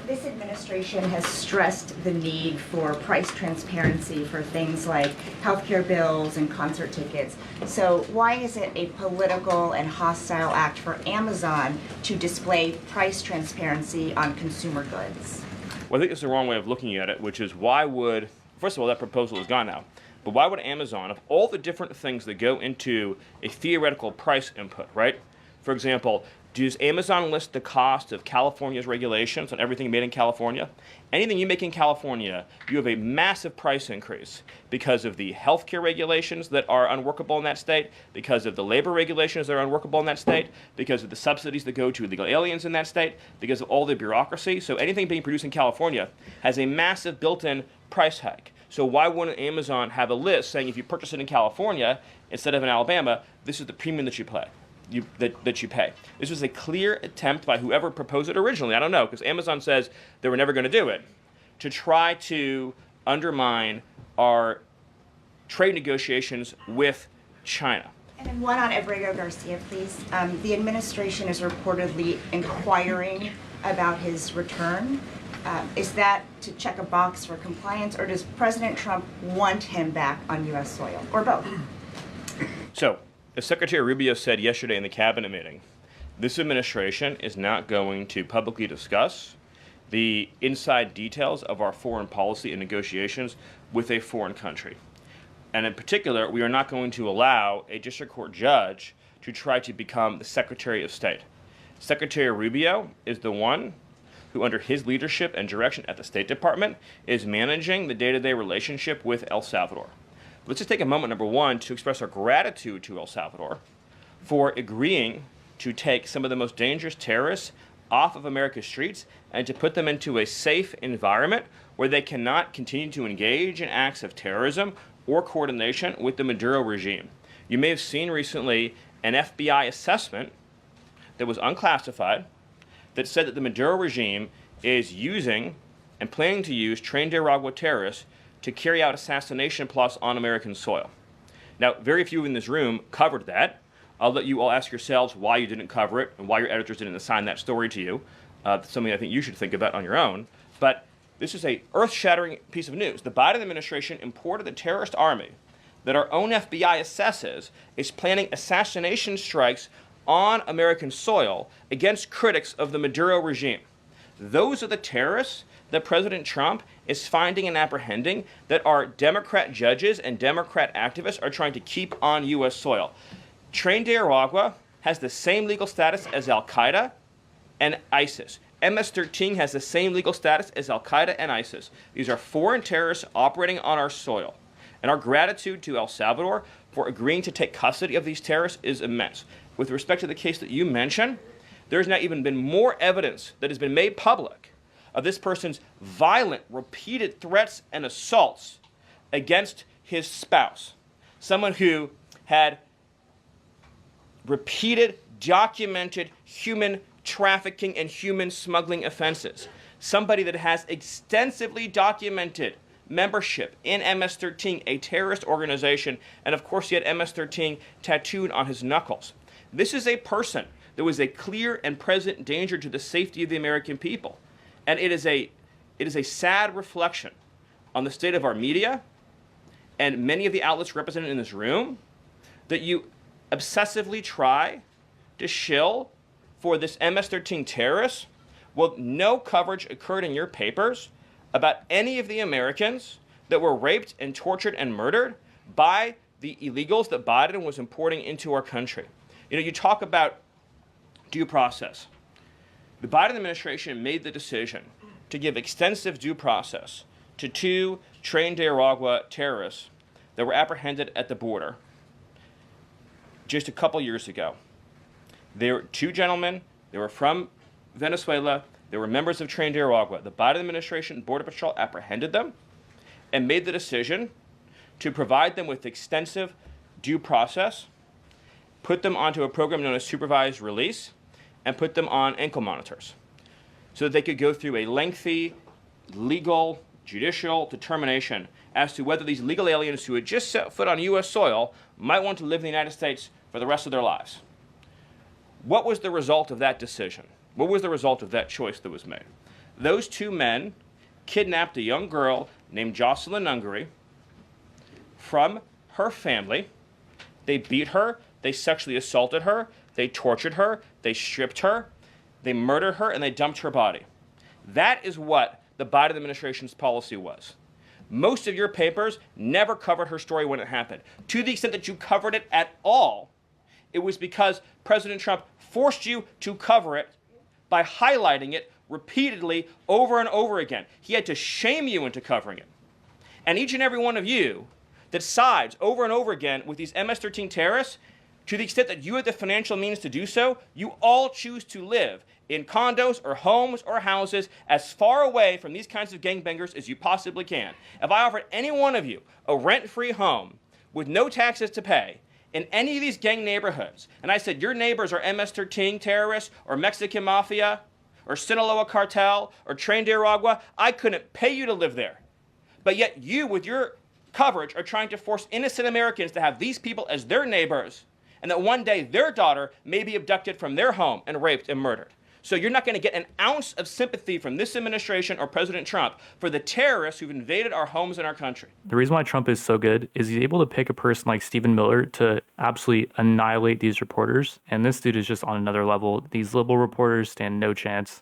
This administration has stressed the need for price transparency for things like healthcare bills and concert tickets. So why is it a political and hostile act for Amazon to display price transparency on consumer goods? Well, I think it's the wrong way of looking at it, which is why would, first of all, that proposal is gone now, but why would Amazon, of all the different things that go into a theoretical price input, right? For example, does Amazon list the cost of California's regulations on everything made in California? Anything you make in California, you have a massive price increase because of the healthcare regulations that are unworkable in that state, because of the labor regulations that are unworkable in that state, because of the subsidies that go to illegal aliens in that state, because of all the bureaucracy. So anything being produced in California has a massive built-in price hike. So why wouldn't Amazon have a list saying if you purchase it in California instead of in Alabama, this is the premium that you pay? That you pay. This was a clear attempt by whoever proposed it originally, I don't know, because Amazon says they were never going to do it, to try to undermine our trade negotiations with China. And then one on Abrego Garcia, please. The administration is reportedly inquiring about his return. Is that to check a box for compliance, or does President Trump want him back on U.S. soil, or both? So, as Secretary Rubio said yesterday in the cabinet meeting, this administration is not going to publicly discuss the inside details of our foreign policy and negotiations with a foreign country. And in particular, we are not going to allow a district court judge to try to become the Secretary of State. Secretary Rubio is the one who, under his leadership and direction at the State Department, is managing the day-to-day relationship with El Salvador. Let's just take a moment, number one, to express our gratitude to El Salvador for agreeing to take some of the most dangerous terrorists off of America's streets and to put them into a safe environment where they cannot continue to engage in acts of terrorism or coordination with the Maduro regime. You may have seen recently an FBI assessment that was unclassified that said that the Maduro regime is using and planning to use trained Aragua terrorists to carry out assassination plots on American soil. Now, very few in this room covered that. I'll let you all ask yourselves why you didn't cover it and why your editors didn't assign that story to you. Something I think you should think about on your own. But this is a earth-shattering piece of news. The Biden administration imported the terrorist army that our own FBI assesses is planning assassination strikes on American soil against critics of the Maduro regime. Those are the terrorists that President Trump is finding and apprehending that our Democrat judges and Democrat activists are trying to keep on U.S. soil. Tren de Aragua has the same legal status as Al-Qaeda and ISIS. MS-13 has the same legal status as Al-Qaeda and ISIS. These are foreign terrorists operating on our soil. And our gratitude to El Salvador for agreeing to take custody of these terrorists is immense. With respect to the case that you mentioned, there's now even been more evidence that has been made public of this person's violent, repeated threats and assaults against his spouse, someone who had repeated, documented human trafficking and human smuggling offenses, somebody that has extensively documented membership in MS-13, a terrorist organization, and of course he had MS-13 tattooed on his knuckles. This is a person that was a clear and present danger to the safety of the American people. And it is a sad reflection on the state of our media and many of the outlets represented in this room that you obsessively try to shill for this MS-13 terrorist. Well, no coverage occurred in your papers about any of the Americans that were raped and tortured and murdered by the illegals that Biden was importing into our country. You know, you talk about due process. The Biden administration made the decision to give extensive due process to two Tren de Aragua terrorists that were apprehended at the border just a couple years ago. They were two gentlemen. They were from Venezuela. They were members of Tren de Aragua. The Biden administration Border Patrol apprehended them and made the decision to provide them with extensive due process, put them onto a program known as supervised release, and put them on ankle monitors so that they could go through a lengthy legal, judicial determination as to whether these legal aliens who had just set foot on U.S. soil might want to live in the United States for the rest of their lives. What was the result of that decision? What was the result of that choice that was made? those two men kidnapped a young girl named Jocelyn Ungary from her family. They beat her, they sexually assaulted her, they tortured her, they stripped her, they murdered her, and they dumped her body. That is what the Biden administration's policy was. Most of your papers never covered her story when it happened. To the extent that you covered it at all, it was because President Trump forced you to cover it by highlighting it repeatedly over and over again. He had to shame you into covering it. And each and every one of you that sides over and over again with these MS-13 terrorists, to the extent that you have the financial means to do so, you all choose to live in condos or homes or houses as far away from these kinds of gangbangers as you possibly can. If I offered any one of you a rent-free home with no taxes to pay in any of these gang neighborhoods, and I said your neighbors are MS-13 terrorists or Mexican mafia or Sinaloa cartel or Tren de Aragua, I couldn't pay you to live there. But yet you, with your coverage, are trying to force innocent Americans to have these people as their neighbors, and that one day their daughter may be abducted from their home and raped and murdered. So you're not going to get an ounce of sympathy from this administration or President Trump for the terrorists who've invaded our homes and our country. The reason why Trump is so good is he's able to pick a person like Stephen Miller to absolutely annihilate these reporters. And this dude is just on another level. These liberal reporters stand no chance.